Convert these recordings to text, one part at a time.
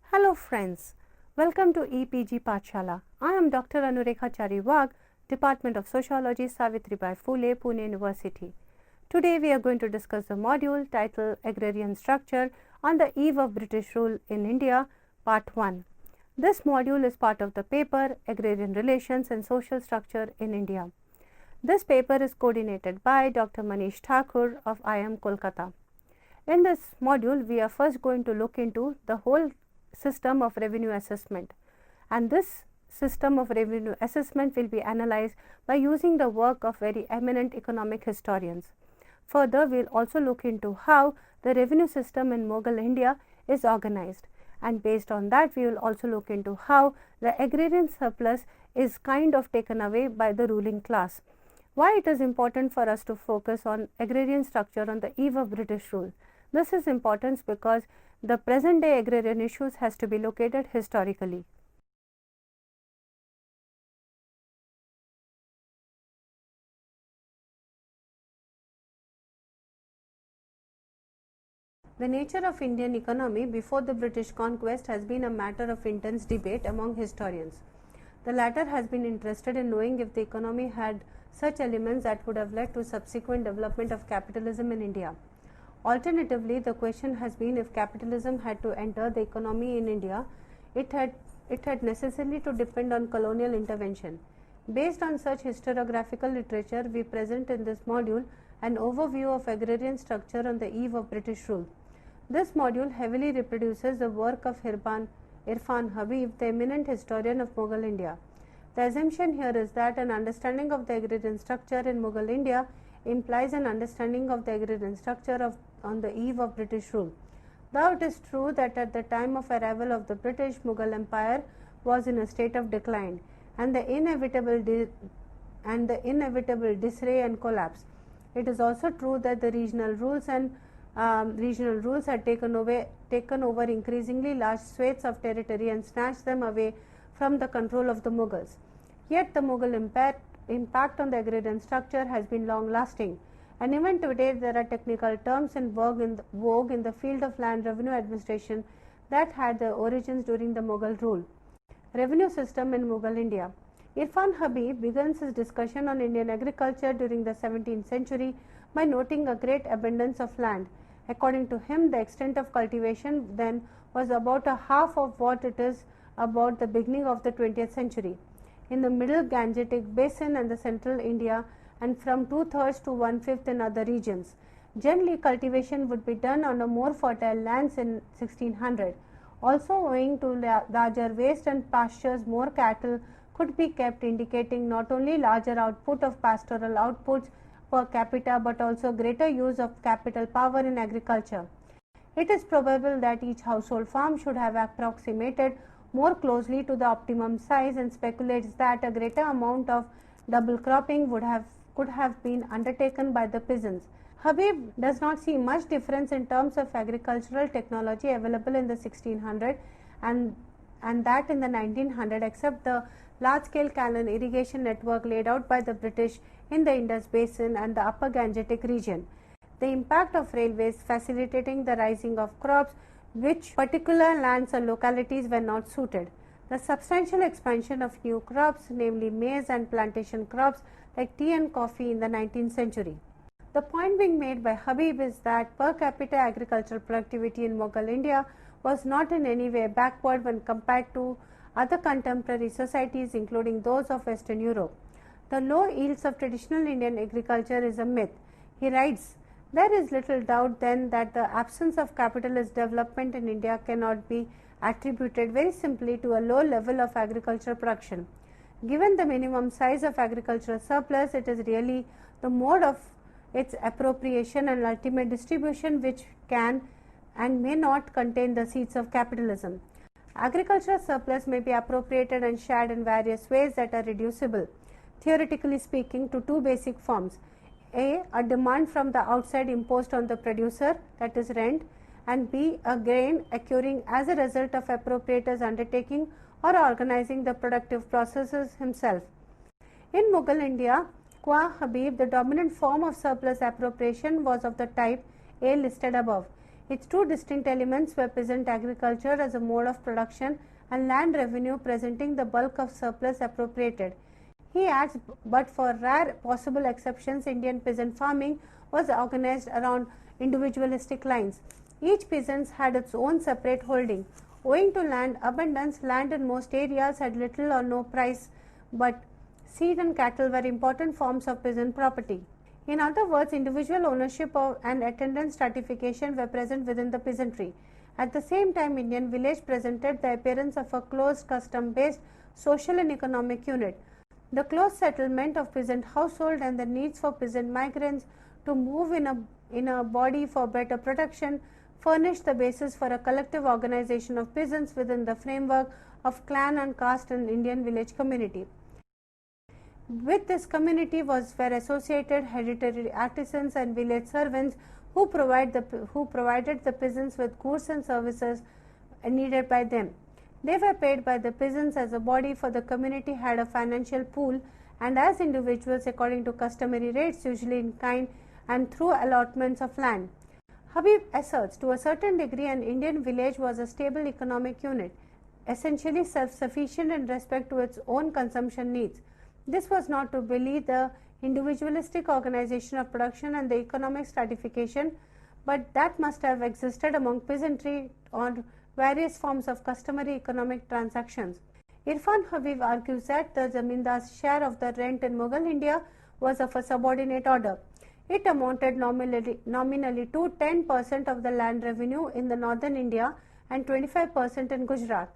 Hello friends, welcome to EPG Pathshala. I am Dr. Anurekha Chariwag, Department of Sociology, Savitribai Phule, Pune University. Today we are going to discuss the module titled Agrarian Structure on the Eve of British Rule in India, Part 1. This module is part of the paper Agrarian Relations and Social Structure in India. This paper is coordinated by Dr. Manish Thakur of IIM Kolkata. In this module, we are first going to look into the whole system of revenue assessment, and this system of revenue assessment will be analyzed by using the work of very eminent economic historians. Further, we will also look into how the revenue system in Mughal India is organized, and based on that we will also look into how the agrarian surplus is kind of taken away by the ruling class. Why it is important for us to focus on agrarian structure on the eve of British rule? This is important because the present day agrarian issues has to be located historically. The nature of Indian economy before the British conquest has been a matter of intense debate among historians. The latter has been interested in knowing if the economy had such elements that would have led to subsequent development of capitalism in India. Alternatively, the question has been if capitalism had to enter the economy in India, it had necessarily to depend on colonial intervention. Based on such historiographical literature, we present in this module an overview of agrarian structure on the eve of British rule. This module heavily reproduces the work of Irfan Habib, the eminent historian of Mughal India. The assumption here is that an understanding of the agrarian structure in Mughal India implies an understanding of the agrarian structure on the eve of British rule. Though it is true that at the time of arrival of the British, Mughal Empire was in a state of decline, and the inevitable disarray and collapse. It is also true that the regional rules had taken over increasingly large swathes of territory and snatched them away from the control of the Mughals. Yet the Mughal impact on the agrarian structure has been long lasting, and even today there are technical terms in vogue in the field of land revenue administration that had their origins during the Mughal rule. Revenue system in Mughal India. Irfan Habib begins his discussion on Indian agriculture during the 17th century by noting a great abundance of land. According to him, the extent of cultivation then was about a half of what it is about the beginning of the 20th century. In the middle Gangetic basin and the central India, and from 2/3 to 1/5 in other regions. Generally, cultivation would be done on a more fertile lands in 1600. Also, owing to larger waste and pastures, more cattle could be kept, indicating not only larger output of pastoral outputs per capita but also greater use of capital power in agriculture. It is probable that each household farm should have approximated more closely to the optimum size, and speculates that a greater amount of double cropping could have been undertaken by the peasants. Habib does not see much difference in terms of agricultural technology available in the 1600 and that in the 1900, except the large-scale canal irrigation network laid out by the British in the Indus Basin and the Upper Gangetic region. The impact of railways facilitating the rising of crops which particular lands or localities were not suited. The substantial expansion of new crops, namely maize and plantation crops like tea and coffee in the 19th century. The point being made by Habib is that per capita agricultural productivity in Mughal India was not in any way backward when compared to other contemporary societies, including those of Western Europe. The low yields of traditional Indian agriculture is a myth. He writes, "There is little doubt then that the absence of capitalist development in India cannot be attributed very simply to a low level of agricultural production. Given the minimum size of agricultural surplus, it is really the mode of its appropriation and ultimate distribution which can and may not contain the seeds of capitalism. Agricultural surplus may be appropriated and shared in various ways that are reducible, theoretically speaking, to two basic forms: A demand from the outside imposed on the producer, that is rent, and B, a gain occurring as a result of appropriator's undertaking or organizing the productive processes himself. In Mughal India, qua Habib, the dominant form of surplus appropriation was of the type A listed above. Its two distinct elements were peasant agriculture as a mode of production and land revenue presenting the bulk of surplus appropriated. He adds, but for rare possible exceptions, Indian peasant farming was organized around individualistic lines. Each peasant had its own separate holding. Owing to land abundance, land in most areas had little or no price, but seed and cattle were important forms of peasant property. In other words, individual ownership and attendance stratification were present within the peasantry. At the same time, Indian village presented the appearance of a closed, custom-based social and economic unit. The close settlement of peasant household and the needs for peasant migrants to move in a body for better protection furnished the basis for a collective organization of peasants within the framework of clan and caste in Indian village community. With this community were associated hereditary artisans and village servants who provided the peasants with goods and services needed by them. They were paid by the peasants as a body, for the community had a financial pool, and as individuals according to customary rates, usually in kind and through allotments of land. Habib asserts, to a certain degree, an Indian village was a stable economic unit, essentially self-sufficient in respect to its own consumption needs. This was not to belie the individualistic organization of production and the economic stratification, but that must have existed among peasantry on various forms of customary economic transactions. Irfan Habib argues that the Zamindar's share of the rent in Mughal India was of a subordinate order. It amounted nominally to 10% of the land revenue in the northern India and 25% in Gujarat.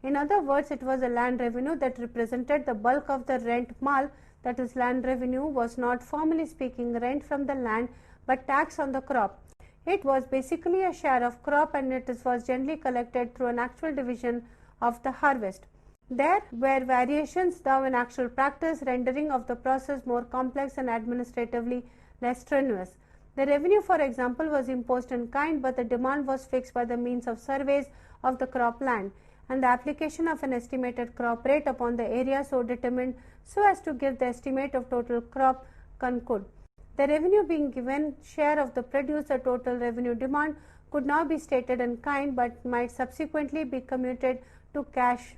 In other words, it was a land revenue that represented the bulk of the rent mal, that is, land revenue was not formally speaking rent from the land but tax on the crop. It was basically a share of crop, and it was generally collected through an actual division of the harvest. There were variations though in actual practice, rendering of the process more complex and administratively less strenuous. The revenue, for example, was imposed in kind, but the demand was fixed by the means of surveys of the crop land and the application of an estimated crop rate upon the area so determined so as to give the estimate of total crop could. The revenue being given share of the produce, the total revenue demand could now be stated in kind, but might subsequently be commuted to cash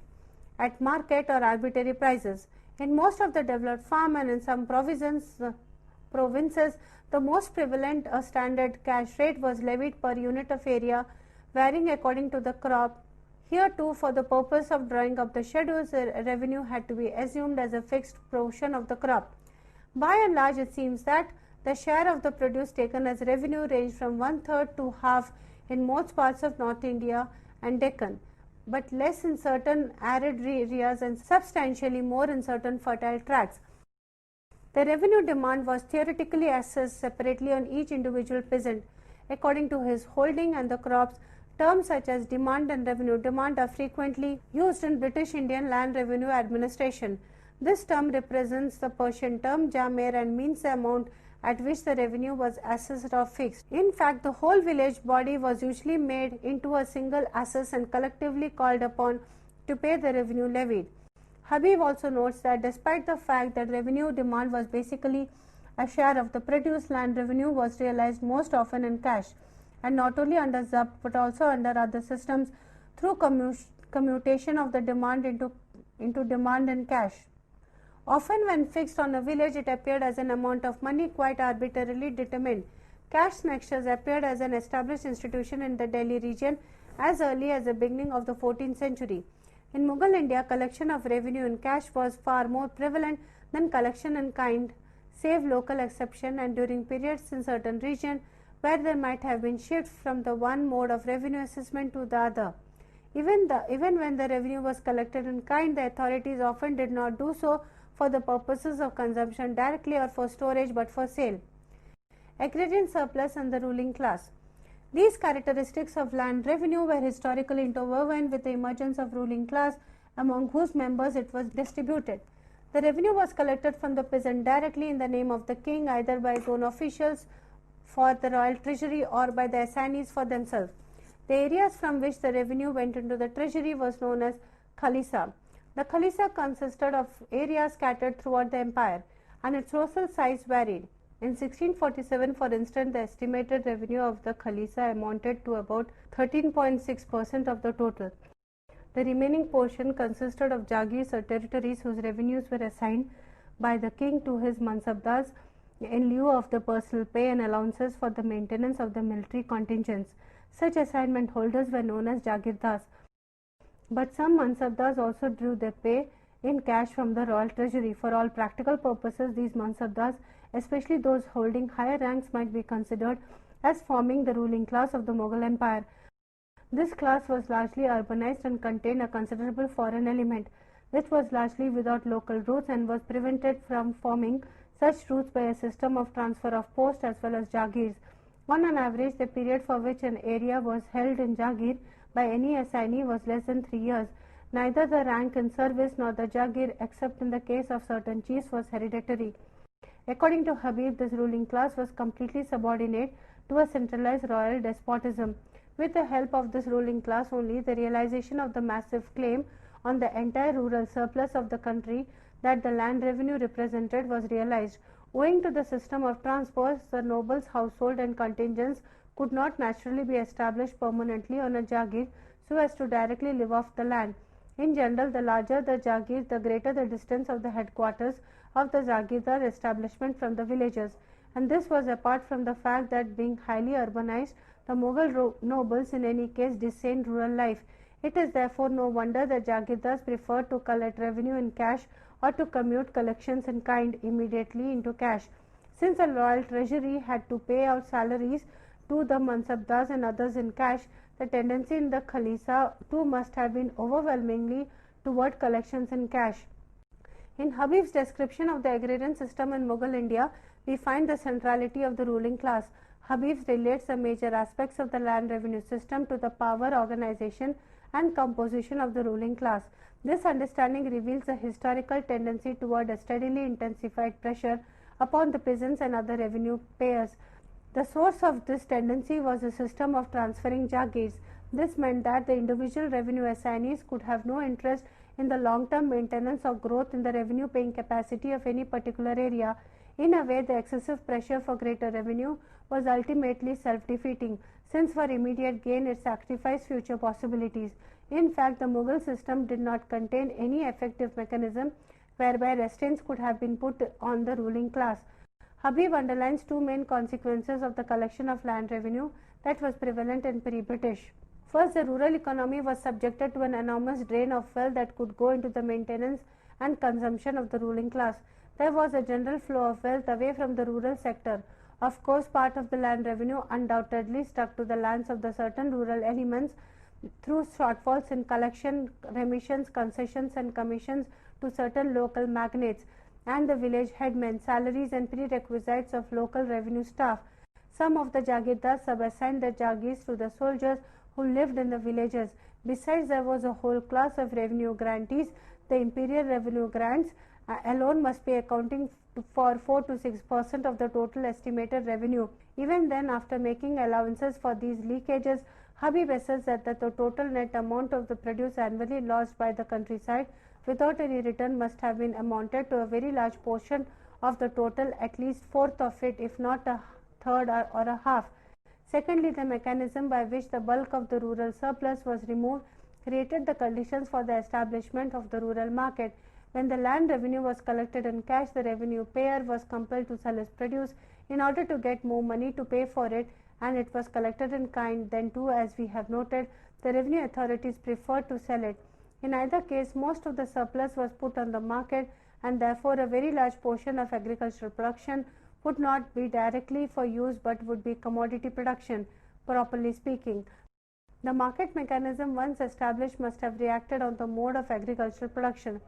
at market or arbitrary prices. In most of the developed farm and in some provinces, the most prevalent standard cash rate was levied per unit of area, varying according to the crop. Here too, for the purpose of drawing up the schedules, revenue had to be assumed as a fixed portion of the crop. By and large, it seems that the share of the produce taken as revenue ranged from 1/3 to half in most parts of North India and Deccan, but less in certain arid areas and substantially more in certain fertile tracts. The revenue demand was theoretically assessed separately on each individual peasant according to his holding and the crops. Terms such as demand and revenue demand are frequently used in British Indian Land Revenue Administration. This term represents the Persian term jamer and means the amount at which the revenue was assessed or fixed. In fact, the whole village body was usually made into a single assess and collectively called upon to pay the revenue levied. Habib also notes that despite the fact that revenue demand was basically a share of the produce, land revenue was realized most often in cash, and not only under Zabt but also under other systems through commutation of the demand into demand in cash. Often when fixed on a village, it appeared as an amount of money quite arbitrarily determined. Cash mixtures appeared as an established institution in the Delhi region as early as the beginning of the 14th century. In Mughal India, collection of revenue in cash was far more prevalent than collection in kind, save local exception and during periods in certain regions where there might have been shift from the one mode of revenue assessment to the other. Even when the revenue was collected in kind, the authorities often did not do so for the purposes of consumption directly or for storage but for sale. Agrarian surplus and the ruling class. These characteristics of land revenue were historically interwoven with the emergence of ruling class, among whose members it was distributed. The revenue was collected from the peasant directly in the name of the king, either by his own officials for the royal treasury or by the assignees for themselves. The areas from which the revenue went into the treasury was known as khalisa. The khalisa consisted of areas scattered throughout the empire, and its total size varied. In 1647, for instance, the estimated revenue of the Khalisa amounted to about 13.6% of the total. The remaining portion consisted of Jagirs or territories whose revenues were assigned by the king to his Mansabdars in lieu of the personal pay and allowances for the maintenance of the military contingents. Such assignment holders were known as Jagirdars. But some Mansabdars also drew their pay in cash from the royal treasury. For all practical purposes, these Mansabdars, especially those holding higher ranks, might be considered as forming the ruling class of the Mughal Empire. This class was largely urbanized and contained a considerable foreign element. It was largely without local roots and was prevented from forming such roots by a system of transfer of post as well as Jagirs. On an average, the period for which an area was held in Jagir by any assignee was less than 3 years. Neither the rank in service nor the Jagir, except in the case of certain chiefs, was hereditary. According to Habib, this ruling class was completely subordinate to a centralized royal despotism. With the help of this ruling class only, the realization of the massive claim on the entire rural surplus of the country that the land revenue represented was realized. Owing to the system of transfers, the nobles' household and contingents could not naturally be established permanently on a Jagir so as to directly live off the land. In general, the larger the Jagir, the greater the distance of the headquarters of the Jagirdar establishment from the villages, and this was apart from the fact that, being highly urbanized, the Mughal nobles in any case disdained rural life. It is therefore no wonder that Jagirdars preferred to collect revenue in cash or to commute collections in kind immediately into cash. Since the royal treasury had to pay out salaries to the Mansabdars and others in cash, the tendency in the Khalisa too must have been overwhelmingly toward collections in cash. In Habib's description of the agrarian system in Mughal India, we find the centrality of the ruling class. Habib relates the major aspects of the land revenue system to the power, organization and composition of the ruling class. This understanding reveals a historical tendency toward a steadily intensified pressure upon the peasants and other revenue payers. The source of this tendency was a system of transferring Jagirs. This meant that the individual revenue assignees could have no interest in the long-term maintenance or growth in the revenue-paying capacity of any particular area. In a way, the excessive pressure for greater revenue was ultimately self-defeating, since for immediate gain it sacrificed future possibilities. In fact, the Mughal system did not contain any effective mechanism whereby restraints could have been put on the ruling class. Habib underlines two main consequences of the collection of land revenue that was prevalent in pre-British. First, the rural economy was subjected to an enormous drain of wealth that could go into the maintenance and consumption of the ruling class. There was a general flow of wealth away from the rural sector. Of course, part of the land revenue undoubtedly stuck to the lands of the certain rural elements through shortfalls in collection, remissions, concessions and commissions to certain local magnates and the village headmen, salaries and prerequisites of local revenue staff. Some of the Jagirdars subassigned the Jagirs to the soldiers who lived in the villages. Besides, there was a whole class of revenue grantees. The imperial revenue grants alone must be accounting for 4 to 6% of the total estimated revenue. Even then, after making allowances for these leakages, Habib asserts that the total net amount of the produce annually lost by the countryside without any return must have been amounted to a very large portion of the total, at least fourth of it, if not a third or a half. Secondly, the mechanism by which the bulk of the rural surplus was removed created the conditions for the establishment of the rural market. When the land revenue was collected in cash, the revenue payer was compelled to sell his produce in order to get more money to pay for it, and it was collected in kind. Then too, as we have noted, the revenue authorities preferred to sell it. In either case, most of the surplus was put on the market, and therefore a very large portion of agricultural production would not be directly for use but would be commodity production, properly speaking. The market mechanism once established must have reacted on the mode of agricultural production.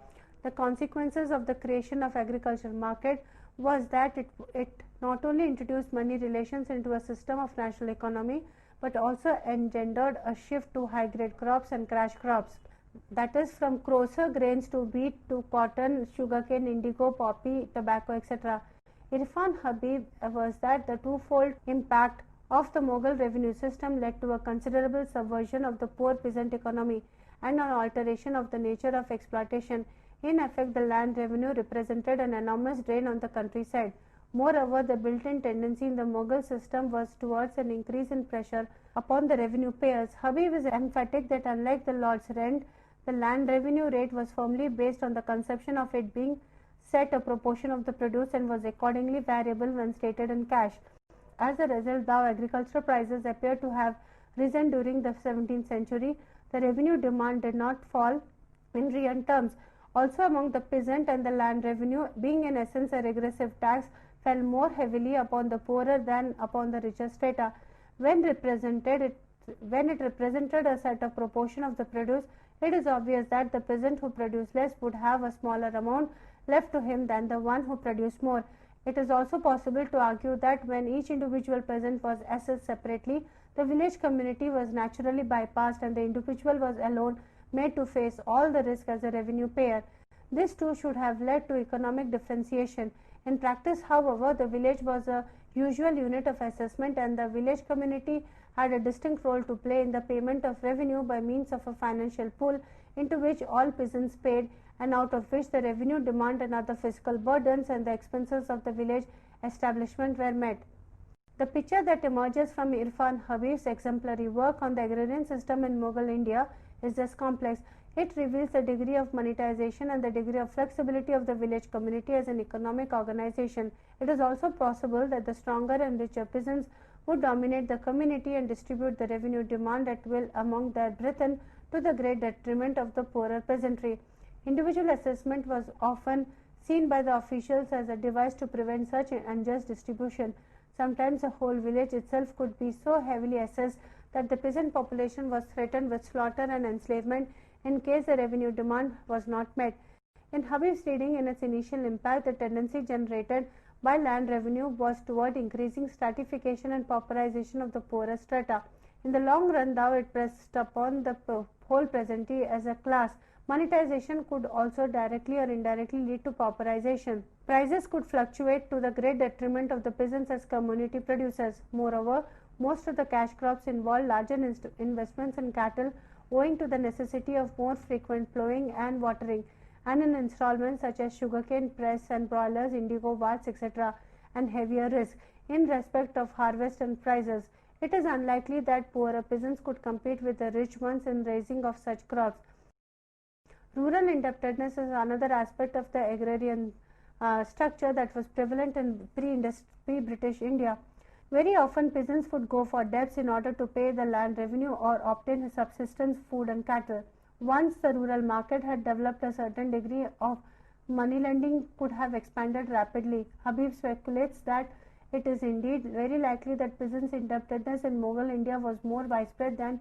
The consequences of the creation of agricultural market was that it not only introduced money relations into a system of national economy but also engendered a shift to high grade crops and crash crops, that is, from coarser grains to wheat to cotton, sugarcane, indigo, poppy, tobacco, etc. Irfan Habib was that the twofold impact of the Mughal revenue system led to a considerable subversion of the poor peasant economy and an alteration of the nature of exploitation. In effect, the land revenue represented an enormous drain on the countryside. Moreover, the built-in tendency in the Mughal system was towards an increase in pressure upon the revenue payers. Habib is emphatic that unlike the Lord's rent, the land revenue rate was firmly based on the conception of it being set a proportion of the produce and was accordingly variable when stated in cash. As a result, though agricultural prices appear to have risen during the 17th century, the revenue demand did not fall in real terms. Also among the peasant and the land revenue, being in essence a regressive tax, fell more heavily upon the poorer than upon the richer strata. When it represented a set of proportion of the produce, it is obvious that the peasant who produced less would have a smaller amount left to him than the one who produced more. It is also possible to argue that when each individual peasant was assessed separately, the village community was naturally bypassed and the individual was alone made to face all the risk as a revenue payer. This too should have led to economic differentiation. In practice, however, the village was a usual unit of assessment and the village community had a distinct role to play in the payment of revenue by means of a financial pool into which all peasants paid and out of which the revenue demand and other fiscal burdens and the expenses of the village establishment were met. The picture that emerges from Irfan Habib's exemplary work on the agrarian system in Mughal India is thus complex. It reveals the degree of monetization and the degree of flexibility of the village community as an economic organization. It is also possible that the stronger and richer peasants would dominate the community and distribute the revenue demand at will among their brethren to the great detriment of the poorer peasantry. Individual assessment was often seen by the officials as a device to prevent such unjust distribution. Sometimes the whole village itself could be so heavily assessed that the peasant population was threatened with slaughter and enslavement in case the revenue demand was not met. In Habib's reading, in its initial impact, the tendency generated by land revenue was toward increasing stratification and pauperization of the poorer strata. In the long run, though it pressed upon the whole peasantry as a class, monetization could also directly or indirectly lead to pauperization. Prices could fluctuate to the great detriment of the peasants as community producers. Moreover, most of the cash crops involve larger investments in cattle owing to the necessity of more frequent plowing and watering, and in installments such as sugarcane press and broilers, indigo vats, etc., and heavier risk in respect of harvest and prices. It is unlikely that poorer peasants could compete with the rich ones in raising of such crops. Rural indebtedness is another aspect of the agrarian structure that was prevalent in pre-British India. Very often peasants would go for debts in order to pay the land revenue or obtain subsistence, food and cattle. Once the rural market had developed, a certain degree of money lending could have expanded rapidly. Habib speculates that it is indeed very likely that peasants' indebtedness in Mughal India was more widespread than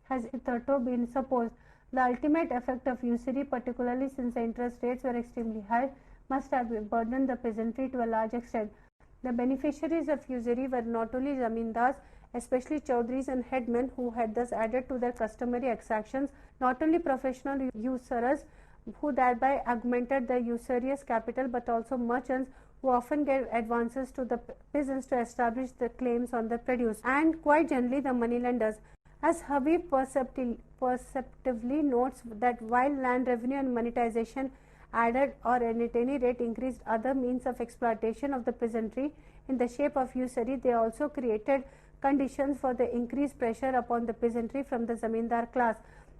has hitherto been supposed. The ultimate effect of usury, particularly since the interest rates were extremely high, must have burdened the peasantry to a large extent. The beneficiaries of usury were not only zamindars, especially chaudhries and headmen, who had thus added to their customary exactions, not only professional usurers who thereby augmented the usurious capital, but also merchants who often gave advances to the peasants to establish the claims on the produce, and quite generally the moneylenders. As Habib perceptively notes that while land revenue and monetization added or at any rate increased other means of exploitation of the peasantry in the shape of usury, they also created conditions for the increased pressure upon the peasantry from the zamindar class.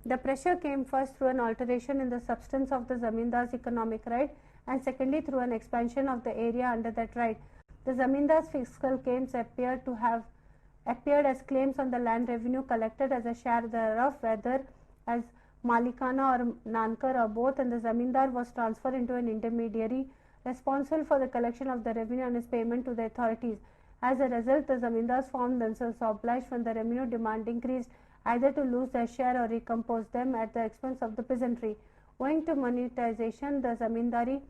The pressure came first through an alteration in the substance of the zamindar's economic right, and secondly through an expansion of the area under that right. The zamindar's fiscal claims appeared as claims on the land revenue collected as a share thereof, whether as Malikana or Nankar or both, and the zamindar was transferred into an intermediary responsible for the collection of the revenue and its payment to the authorities. As a result, the zamindars found themselves obliged when the revenue demand increased either to lose their share or recompose them at the expense of the peasantry. Owing to monetization, the zamindari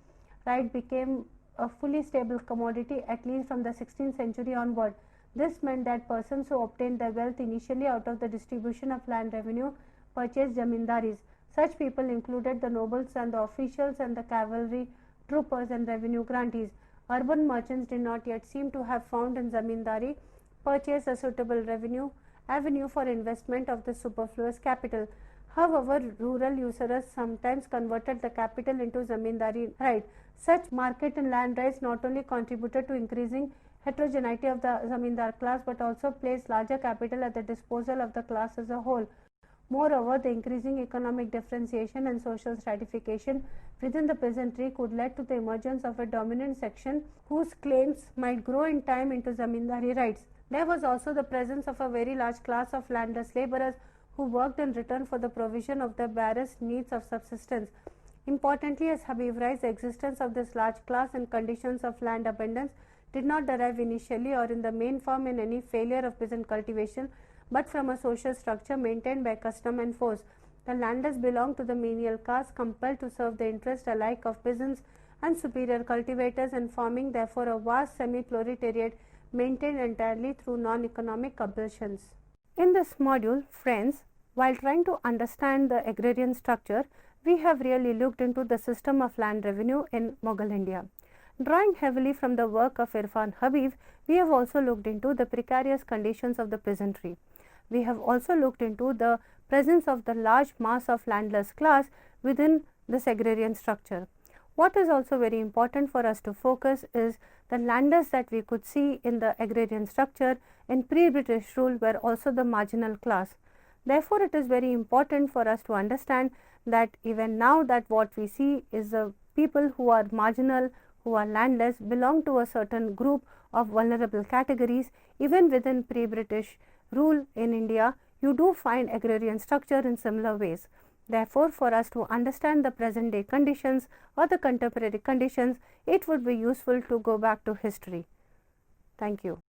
right became a fully stable commodity, at least from the 16th century onward. This meant that persons who obtained their wealth initially out of the distribution of land revenue purchased zamindaris. Such people included the nobles and the officials and the cavalry troopers and revenue grantees. Urban merchants did not yet seem to have found in zamindari purchase a suitable avenue for investment of the superfluous capital. However, rural usurers sometimes converted the capital into zamindari right. Such market and land rights not only contributed to increasing heterogeneity of the zamindar class but also placed larger capital at the disposal of the class as a whole. Moreover, the increasing economic differentiation and social stratification within the peasantry could lead to the emergence of a dominant section whose claims might grow in time into zamindari rights. There was also the presence of a very large class of landless laborers who worked in return for the provision of the barest needs of subsistence. Importantly, as Habib writes, the existence of this large class and conditions of land abundance did not derive initially or in the main form in any failure of peasant cultivation, but from a social structure maintained by custom and force. The landless belonged to the menial caste, compelled to serve the interest alike of peasants and superior cultivators, and forming therefore a vast semi-proletariat maintained entirely through non-economic compulsions. In this module, friends, while trying to understand the agrarian structure, we have really looked into the system of land revenue in Mughal India. Drawing heavily from the work of Irfan Habib, we have also looked into the precarious conditions of the peasantry. We have also looked into the presence of the large mass of landless class within this agrarian structure. What is also very important for us to focus is the landless that we could see in the agrarian structure in pre-British rule were also the marginal class. Therefore, it is very important for us to understand that even now that what we see is the people who are marginal, who are landless, belong to a certain group of vulnerable categories. Even within pre-British rule in India, you do find agrarian structure in similar ways. Therefore, for us to understand the present day conditions or the contemporary conditions, it would be useful to go back to history. Thank you.